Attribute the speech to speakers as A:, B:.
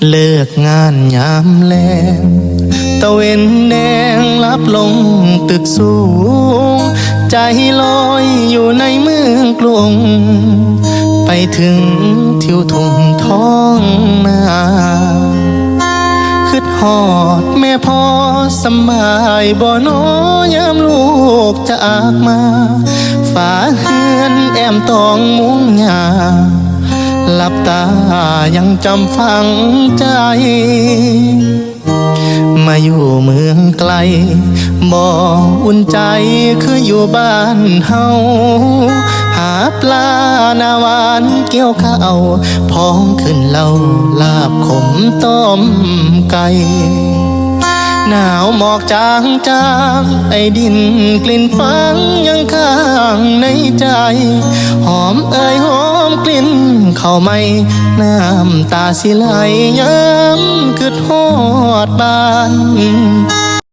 A: เลิกงานยามแลงตะเวนแดงลับลงตึกสูงใจลอยอยู่ในเมืองกรุงไปถึงทิวทุ่งท้องนาคิดฮอดแม่พ่อสำบายบ่น้อยามลูกจากมาฝาเฮือนแอมตองมุงหญ้าหลับตายังจำฝังใจมาอยู่เมืองไกลบ่อุ่นใจคืออยู่บ้านเฮาหาปลาหน้าหวานเกี่ยวข้าวพ้องขึ้นเหล้าลาบขมต้มไก่หนาวหมอกจางจางไอ้ดินกลิ่นฝังยังข้างในใจหอมเอ่ยหอมกลิ่นเข้าไม่น้ำตาสิไหลย้ำคิดฮอดบ้าน